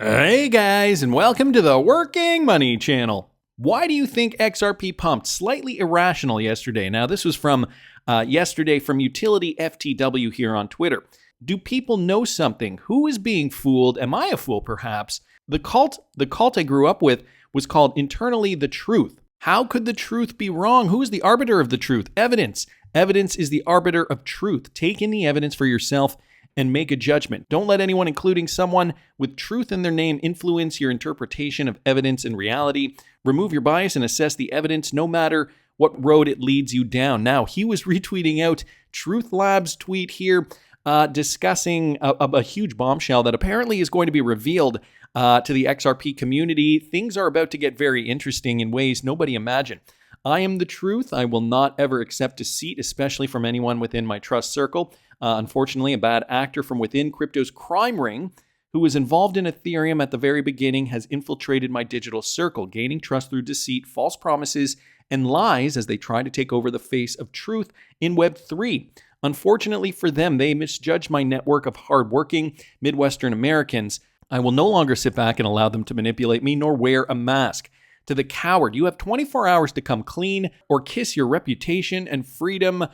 Hey guys, and welcome to the Working Money channel. Why do you think XRP pumped slightly irrational yesterday? Now, this was from yesterday from Utility FTW here on Twitter. Do people know something? Who is being fooled? Am I a fool, perhaps? The cult I grew up with was called internally the truth. How could the truth be wrong? Who is the arbiter of the truth? Evidence. Evidence is the arbiter of truth. Take in the evidence for yourself and make a judgment. Don't let anyone, including someone with truth in their name, influence your interpretation of evidence and reality. Remove your bias and assess the evidence no matter what road it leads you down. Now, he was retweeting out Truth Lab's tweet here discussing a huge bombshell that apparently is going to be revealed to the XRP community. Things are about to get very interesting in ways nobody imagined. I am the truth. I will not ever accept deceit, especially from anyone within my trust circle. Unfortunately, a bad actor from within crypto's crime ring who was involved in Ethereum at the very beginning has infiltrated my digital circle, gaining trust through deceit, false promises, and lies as they try to take over the face of truth in Web3. Unfortunately for them, they misjudged my network of hardworking Midwestern Americans. I will no longer sit back and allow them to manipulate me nor wear a mask. To the coward, you have 24 hours to come clean or kiss your reputation and freedom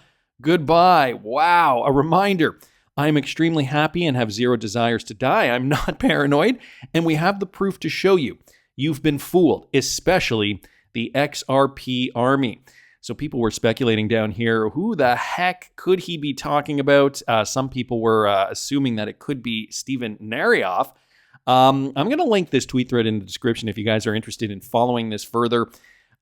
goodbye. Wow, a reminder. I am extremely happy and have zero desires to die. I'm not paranoid, and we have the proof to show you. You've been fooled, especially the XRP army. So people were speculating down here, who the heck could he be talking about? Some people were assuming that it could be Steven Narioff. I'm going to link this tweet thread in the description if you guys are interested in following this further.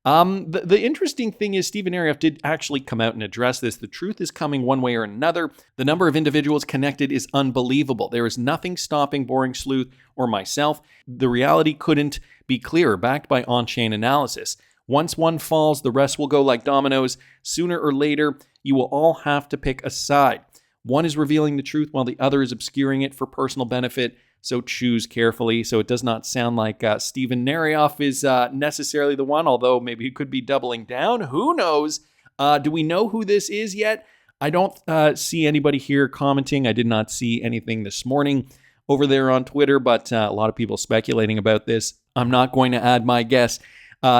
The interesting thing is Steven Narioff did actually come out and address this. The truth is coming one way or another. The number of individuals connected is unbelievable. There is nothing stopping Boring Sleuth or myself. The reality couldn't be clearer, backed by on-chain analysis. Once one falls, the rest will go like dominoes. Sooner or later, you will all have to pick a side. One is revealing the truth while the other is obscuring it for personal benefit. So choose carefully. So it does not sound like Steven Narioff is necessarily the one, although maybe he could be doubling down. Who knows? Do we know who this is yet? I don't see anybody here commenting. I did not see anything this morning over there on Twitter, but a lot of people speculating about this. I'm not going to add my guess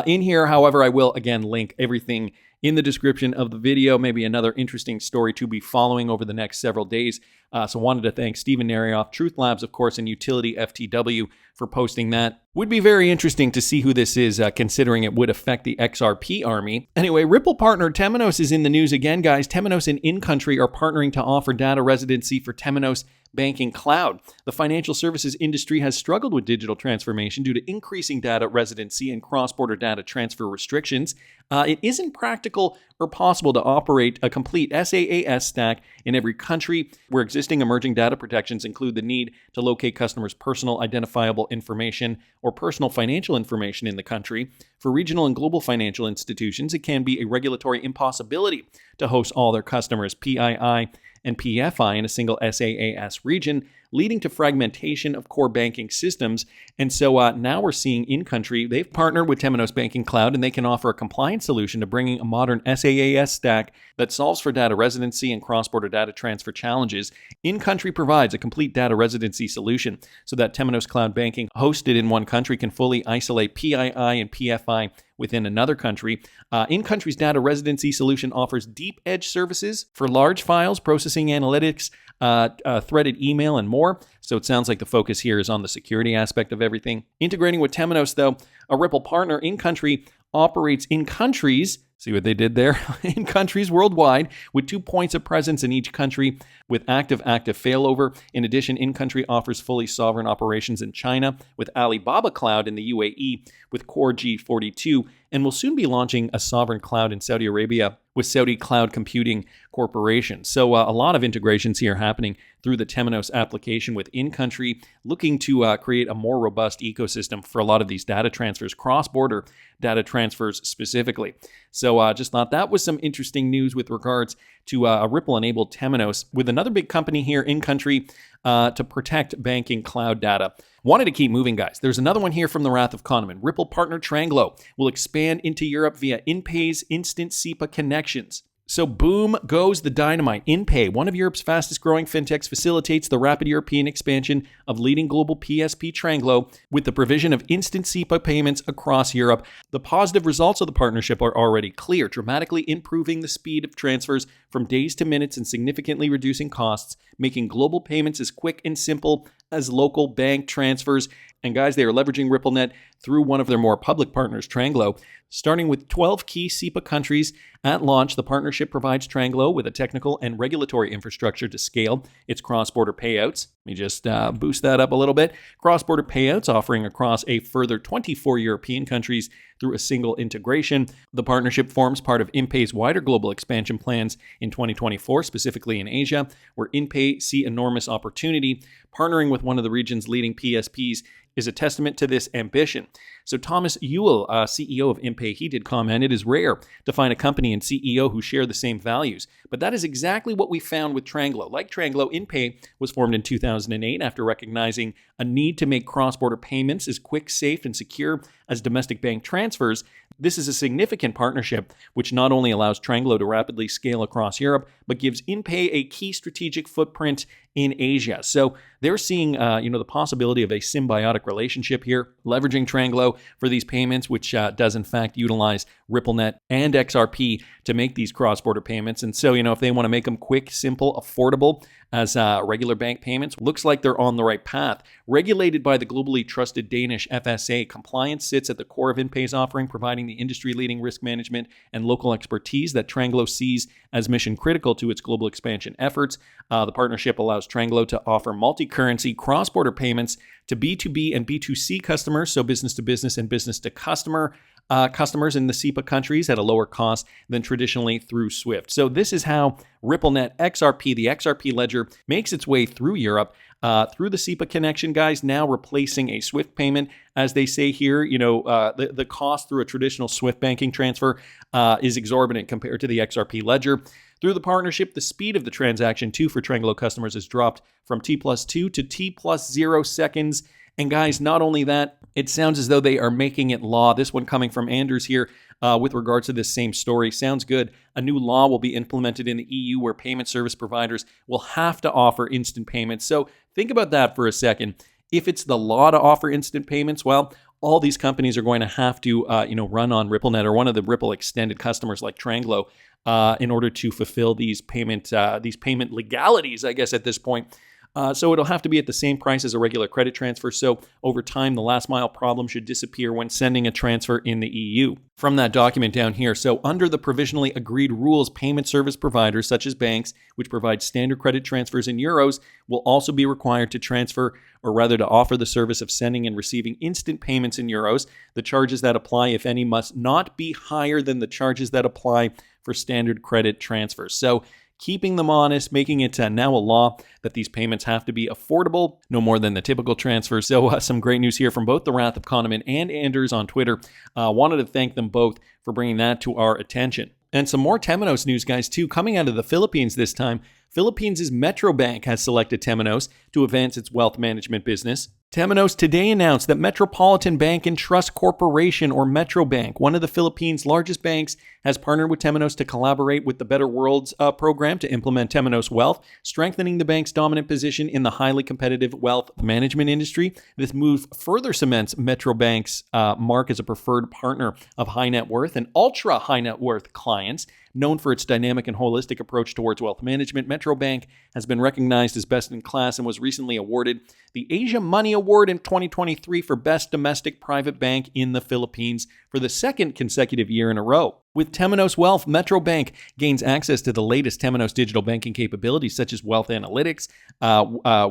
in here. However, I will, again, link everything in the description of the video, maybe another interesting story to be following over the next several days. So wanted to thank Steven Narioff, Truth Labs, of course, and Utility FTW for posting that. Would be very interesting to see who this is, considering it would affect the XRP army. Anyway, Ripple partner Temos is in the news again, guys. Temos and InCountry are partnering to offer data residency for Temos Banking Cloud. The financial services industry has struggled with digital transformation due to increasing data residency and cross-border data transfer restrictions. It isn't practical or possible to operate a complete SaaS stack in every country, where existing emerging data protections include the need to locate customers' personal identifiable information or personal financial information in the country. For regional and global financial institutions, it can be a regulatory impossibility to host all their customers' PII and PFI in a single SaaS region, leading to fragmentation of core banking systems. And so now we're seeing InCountry, they've partnered with Temos Banking Cloud, and they can offer a compliant solution to bringing a modern SaaS stack that solves for data residency and cross-border data transfer challenges. InCountry provides a complete data residency solution so that Temos Cloud Banking hosted in one country can fully isolate PII and PFI within another country. InCountry's data residency solution offers deep edge services for large files, processing analytics, threaded email, and more. So it sounds like the focus here is on the security aspect of everything. Integrating with Temos, though, a Ripple partner, InCountry operates in countries, see what they did there, in countries worldwide, with 2 points of presence in each country with active failover. In addition, InCountry offers fully sovereign operations in China with Alibaba Cloud in the UAE with Core G42, and will soon be launching a sovereign cloud in Saudi Arabia with Saudi Cloud Computing Corporation. So a lot of integrations here happening through the Temos application with InCountry, looking to create a more robust ecosystem for a lot of these data transfers, cross-border data transfers specifically. So just thought that was some interesting news with regards to a Ripple-enabled Temos with another big company here, InCountry, to protect banking cloud data. Wanted to keep moving, guys. There's another one here from the Wrath of Kahneman. Ripple partner Trango will expand into Europe via Inpay's instant SEPA connections. So boom goes the dynamite. Inpay, one of Europe's fastest growing fintechs, facilitates the rapid European expansion of leading global PSP Trango with the provision of instant SEPA payments across Europe. The positive results of the partnership are already clear, dramatically improving the speed of transfers from days to minutes and significantly reducing costs, making global payments as quick and simple as local bank transfers. And guys, they are leveraging RippleNet through one of their more public partners, Trango. Starting with 12 key SEPA countries at launch, the partnership provides Trango with a technical and regulatory infrastructure to scale its cross-border payouts. Let me just boost that up a little bit. Cross-border payouts offering across a further 24 European countries through a single integration. The partnership forms part of Inpay's wider global expansion plans in 2024, specifically in Asia, where Inpay see enormous opportunity. Partnering with one of the region's leading PSPs is a testament to this ambition. So Thomas Ewell, CEO of Inpay, he did comment, "It is rare to find a company and CEO who share the same values." But that is exactly what we found with Trango. Like Trango, Inpay was formed in 2008 after recognizing a need to make cross-border payments as quick, safe, and secure as domestic bank transfers. This is a significant partnership which not only allows Trango to rapidly scale across Europe, but gives Inpay a key strategic footprint in Asia. So they're seeing, the possibility of a symbiotic relationship here, leveraging Trango for these payments, which does in fact utilize RippleNet and XRP to make these cross-border payments. And so, if they want to make them quick, simple, affordable as regular bank payments, looks like they're on the right path. Regulated by the globally trusted Danish FSA, compliance sits at the core of Inpay's offering, providing the industry-leading risk management and local expertise that Trango sees as mission critical to its global expansion efforts. The partnership allows Trango to offer multi-currency cross-border payments to B2B and B2C customers, so business to business and business to customer customers in the SEPA countries at a lower cost than traditionally through SWIFT. So this is how RippleNet XRP, the XRP ledger, makes its way through Europe through the SEPA connection, guys, now replacing a SWIFT payment. As they say here, the cost through a traditional SWIFT banking transfer is exorbitant compared to the XRP ledger. Through the partnership, the speed of the transaction too for Trango customers has dropped from T+2 to T+0 seconds. And guys, not only that, it sounds as though they are making it law. This one coming from Anders here with regards to this same story. Sounds good. A new law will be implemented in the EU where payment service providers will have to offer instant payments. So think about that for a second. If it's the law to offer instant payments, well, all these companies are going to have to, run on RippleNet or one of the Ripple extended customers like Trango in order to fulfill these payment legalities, I guess, at this point. So it'll have to be at the same price as a regular credit transfer. So over time, the last mile problem should disappear when sending a transfer in the EU. From that document down here, so under the provisionally agreed rules, payment service providers such as banks, which provide standard credit transfers in euros, will also be required to transfer, or rather to offer the service of sending and receiving instant payments in euros. The charges that apply, if any, must not be higher than the charges that apply for standard credit transfers. So keeping them honest, making it now a law that these payments have to be affordable, no more than the typical transfer. So some great news here from both the Wrath of Kahneman and Anders on Twitter. Wanted to thank them both for bringing that to our attention. And some more Temos news, guys, too, coming out of the Philippines this time. Philippines' Metro Bank has selected Temos to advance its wealth management business. Temos today announced that Metropolitan Bank and Trust Corporation, or Metro Bank, one of the Philippines' largest banks, has partnered with Temos to collaborate with the Better Worlds program to implement Temos Wealth, strengthening the bank's dominant position in the highly competitive wealth management industry. This move further cements Metro Bank's mark as a preferred partner of high net worth and ultra high net worth clients. Known for its dynamic and holistic approach towards wealth management, Metro Bank has been recognized as best in class and was recently awarded the Asia Money Award in 2023 for Best Domestic Private Bank in the Philippines for the second consecutive year in a row. With Temos Wealth, Metro Bank gains access to the latest Temos digital banking capabilities such as wealth analytics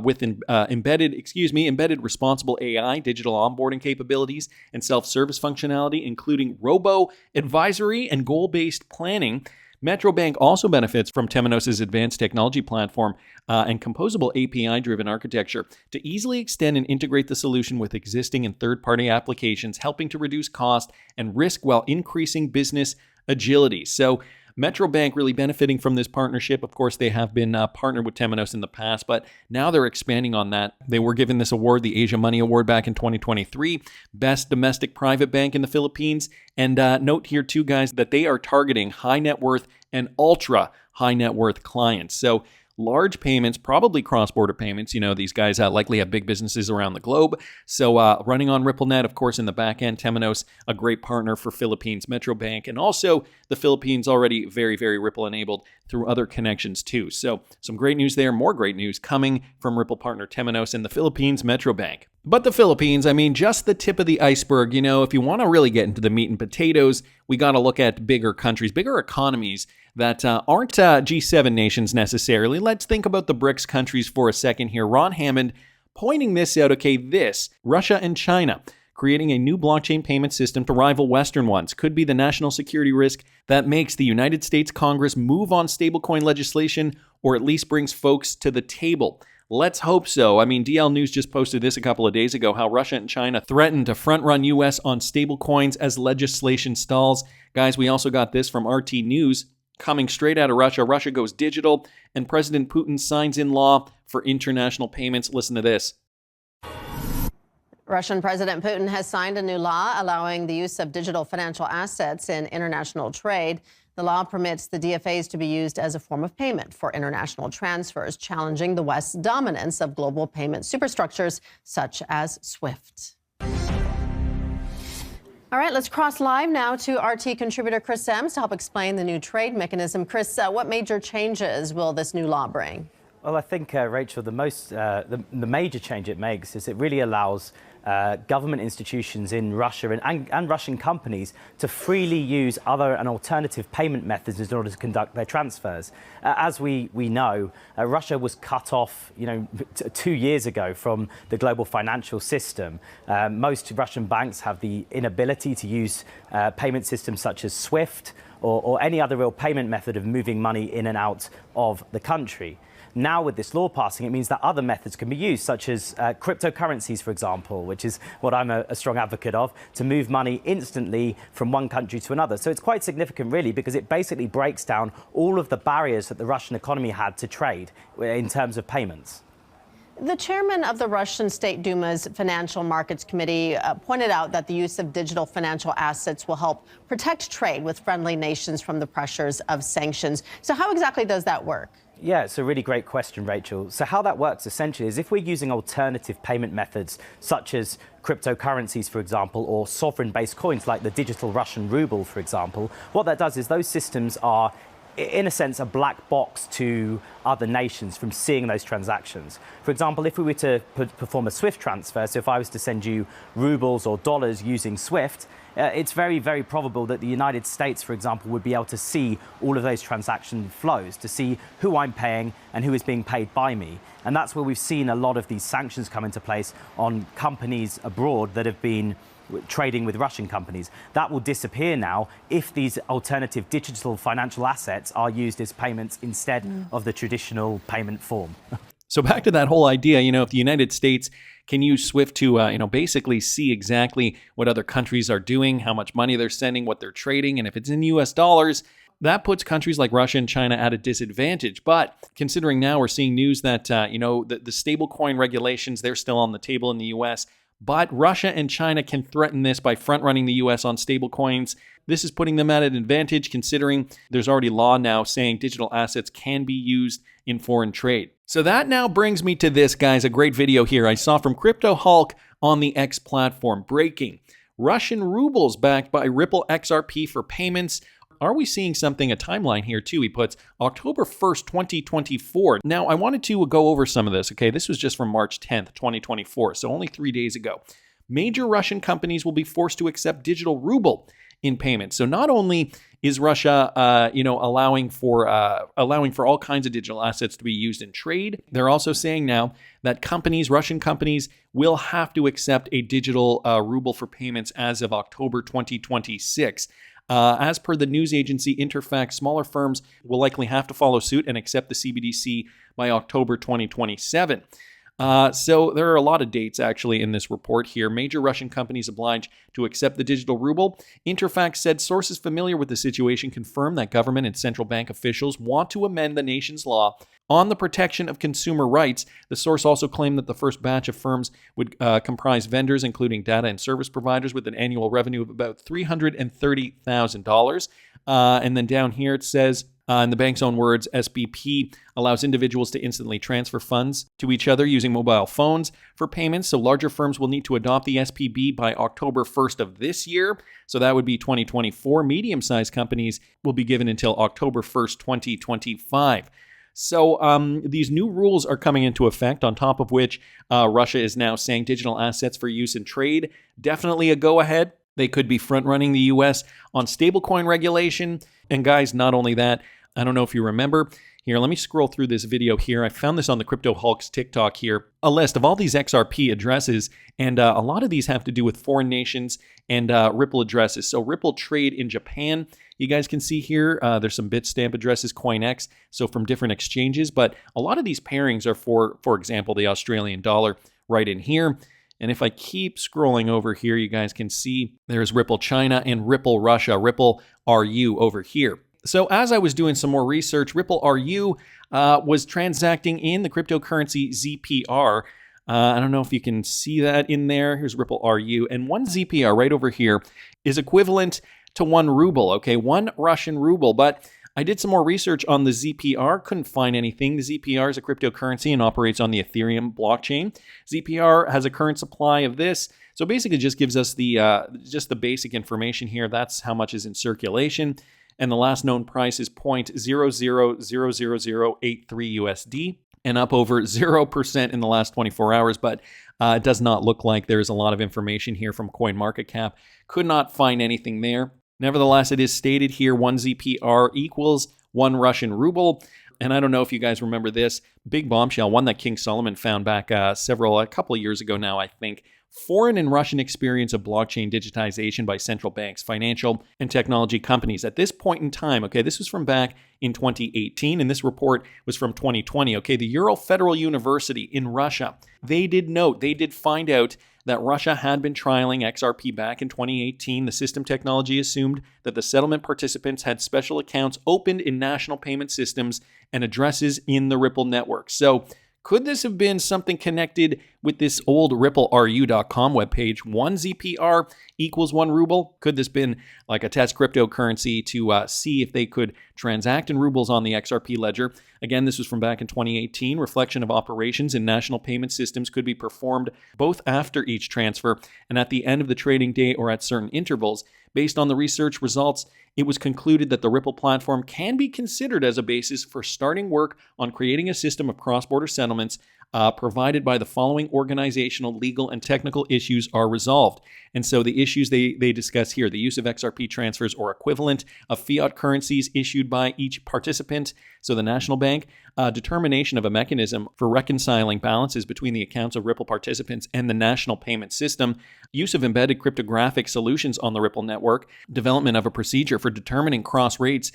with embedded responsible AI, digital onboarding capabilities, and self-service functionality, including robo-advisory and goal-based planning. Metro Bank also benefits from Temos' advanced technology platform and composable API-driven architecture to easily extend and integrate the solution with existing and third-party applications, helping to reduce cost and risk while increasing business agility. So Metro Bank really benefiting from this partnership. Of course, they have been partnered with Temenos in the past, but now they're expanding on that. They were given this award, the Asia Money Award, back in 2023, Best Domestic Private Bank in the Philippines. And note here too, guys, that they are targeting high net worth and ultra high net worth clients. So large payments, probably cross-border payments. You know, these guys likely have big businesses around the globe. So running on RippleNet, of course, in the back end, Temenos, a great partner for Philippines Metro Bank, and also the Philippines already very, very Ripple enabled through other connections too. So some great news there, more great news coming from Ripple partner Temenos and the Philippines Metro Bank. But the Philippines, I mean, just the tip of the iceberg. You know, if you want to really get into the meat and potatoes, we got to look at bigger countries, bigger economies that aren't G7 nations necessarily. Let's think about the BRICS countries for a second here. Ron Hammond pointing this out. Okay, Russia and China creating a new blockchain payment system to rival Western ones could be the national security risk that makes the United States Congress move on stablecoin legislation, or at least brings folks to the table. Let's hope so. I mean, DL News just posted this a couple of days ago, how Russia and China threaten to front-run U.S. on stablecoins as legislation stalls. Guys, we also got this from RT News coming straight out of Russia. Russia goes digital, and President Putin signs in law for international payments. Listen to this. Russian President Putin has signed a new law allowing the use of digital financial assets in international trade. The law permits the DFAs to be used as a form of payment for international transfers, challenging the West's dominance of global payment superstructures such as SWIFT. All right, let's cross live now to RT contributor Chris Sams to help explain the new trade mechanism. Chris, what major changes will this new law bring? Well, I think, Rachel, the major change it makes is it really allows government institutions in Russia and Russian companies to freely use other and alternative payment methods in order to conduct their transfers. As we know, Russia was cut off, 2 years ago from the global financial system. Most Russian banks have the inability to use payment systems such as SWIFT or any other real payment method of moving money in and out of the country. Now, with this law passing, it means that other methods can be used, such as cryptocurrencies, for example, which is what I'm a strong advocate of, to move money instantly from one country to another. So it's quite significant, really, because it basically breaks down all of the barriers that the Russian economy had to trade in terms of payments. The chairman of the Russian State Duma's Financial Markets Committee pointed out that the use of digital financial assets will help protect trade with friendly nations from the pressures of sanctions. So how exactly does that work? Yeah, it's a really great question, Rachel. So how that works essentially is if we're using alternative payment methods such as cryptocurrencies, for example, or sovereign-based coins like the digital Russian ruble, for example, what that does is those systems are, in a sense, a black box to other nations from seeing those transactions. For example, if we were to perform a SWIFT transfer, so if I was to send you rubles or dollars using SWIFT, it's very, very probable that the United States, for example, would be able to see all of those transaction flows, to see who I'm paying and who is being paid by me. And that's where we've seen a lot of these sanctions come into place on companies abroad that have been trading with Russian companies. That will disappear now if these alternative digital financial assets are used as payments instead of the traditional payment form. So back to that whole idea, if the United States can use SWIFT to, basically see exactly what other countries are doing, how much money they're sending, what they're trading, and if it's in US dollars, that puts countries like Russia and China at a disadvantage. But considering now we're seeing news that, the stablecoin regulations, they're still on the table in the US, but Russia and China can threaten this by front-running the U.S. on stablecoins. This is putting them at an advantage considering there's already law now saying digital assets can be used in foreign trade. So that now brings me to this, guys, a great video here I saw from Crypto Hulk on the X platform. Breaking: Russian rubles backed by Ripple XRP for payments. Are we seeing something, a timeline here too? He puts October 1st, 2024. Now, I wanted to go over some of this, okay? This was just from March 10th, 2024, so only 3 days ago. Major Russian companies will be forced to accept digital ruble in payments. So not only is Russia, allowing for all kinds of digital assets to be used in trade, they're also saying now that Russian companies, will have to accept a digital ruble for payments as of October 2026. As per the news agency Interfax, smaller firms will likely have to follow suit and accept the CBDC by October 2027. So there are a lot of dates actually in this report here. Major Russian companies obliged to accept the digital ruble. Interfax said sources familiar with the situation confirmed that government and central bank officials want to amend the nation's law on the protection of consumer rights. The source also claimed that the first batch of firms would comprise vendors, including data and service providers, with an annual revenue of about $330,000. And then down here it says, in the bank's own words, SBP allows individuals to instantly transfer funds to each other using mobile phones for payments. So larger firms will need to adopt the SPB by October 1st of this year. So that would be 2024. Medium-sized companies will be given until October 1st, 2025. So these new rules are coming into effect, on top of which Russia is now saying digital assets for use in trade, definitely a go-ahead. They could be front-running the U.S. on stablecoin regulation. And guys, not only that, I don't know if you remember. Here, let me scroll through this video here. I found this on the Crypto Hulk's TikTok here. A list of all these XRP addresses, and a lot of these have to do with foreign nations and Ripple addresses. So Ripple trade in Japan. You guys can see here, there's some Bitstamp addresses, CoinX, so from different exchanges. But a lot of these pairings are for example, the Australian dollar right in here. And if I keep scrolling over here, you guys can see there's Ripple China and Ripple Russia, Ripple RU over here. So as I was doing some more research, Ripple RU was transacting in the cryptocurrency ZPR. I don't know if you can see that in there. Here's Ripple RU. And one ZPR right over here is equivalent to 1 ruble, okay? 1 Russian ruble. But I did some more research on the ZPR, couldn't find anything. The ZPR is a cryptocurrency and operates on the Ethereum blockchain. ZPR has a current supply of this. So basically it just gives us the just the basic information here. That's how much is in circulation. And the last known price is 0.000083 USD and up over 0% in the last 24 hours. But it does not look like there's a lot of information here from CoinMarketCap. Could not find anything there. Nevertheless, it is stated here 1 ZPR equals 1 Russian ruble. And I don't know if you guys remember this big bombshell, one that King Solomon found back a couple of years ago now, I think. Foreign and Russian experience of blockchain digitization by central banks, financial, and technology companies. At this point in time, okay, this was from back in 2018, and this report was from 2020. Okay, the Ural Federal University in Russia, they did find out that Russia had been trialing XRP back in 2018. The system technology assumed that the settlement participants had special accounts opened in national payment systems and addresses in the Ripple network. So could this have been something connected with this old RippleRU.com webpage? 1 ZPR equals 1 ruble? Could this been like a test cryptocurrency to see if they could transact in rubles on the XRP ledger? Again, this was from back in 2018. Reflection of operations in national payment systems could be performed both after each transfer and at the end of the trading day or at certain intervals. Based on the research results, it was concluded that the Ripple platform can be considered as a basis for starting work on creating a system of cross-border settlements provided by the following organizational, legal, and technical issues are resolved. And so the issues they discuss here, the use of XRP transfers or equivalent of fiat currencies issued by each participant, so the national bank, determination of a mechanism for reconciling balances between the accounts of Ripple participants and the national payment system, use of embedded cryptographic solutions on the Ripple network, development of a procedure for determining cross rates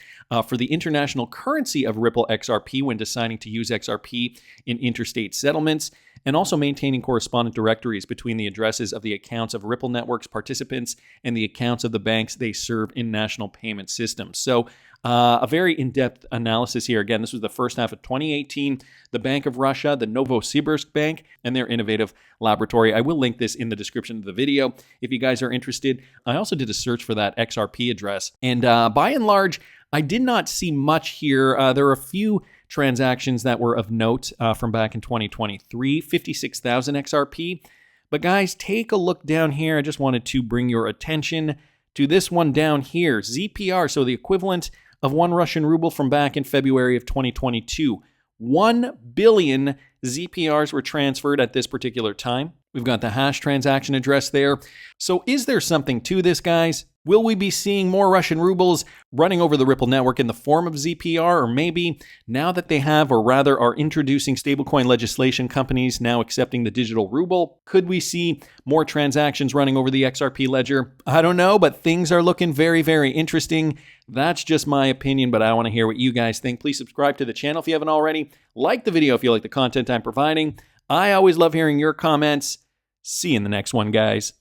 for the international currency of Ripple XRP when deciding to use XRP in interstate settlements, and also maintaining correspondent directories between the addresses of the accounts of Ripple Network's participants and the accounts of the banks they serve in national payment systems. So a very in-depth analysis here. Again, this was the first half of 2018. The Bank of Russia, the Novosibirsk Bank, and their innovative laboratory. I will link this in the description of the video if you guys are interested. I also did a search for that XRP address. And by and large, I did not see much here. There are a few transactions that were of note from back in 2023, 56,000 XRP. But guys, take a look down here. I just wanted to bring your attention to this one down here, ZPR, so the equivalent of 1 Russian ruble from back in February of 2022. 1 billion ZPRs were transferred at this particular time. We've got the hash transaction address there. So is there something to this, guys? Will we be seeing more Russian rubles running over the Ripple network in the form of ZPR? Or maybe now that they have, or rather are introducing stablecoin legislation, companies now accepting the digital ruble, could we see more transactions running over the XRP ledger? I don't know, but things are looking very, very interesting. That's just my opinion, but I want to hear what you guys think. Please subscribe to the channel if you haven't already. Like the video if you like the content I'm providing. I always love hearing your comments. See you in the next one, guys.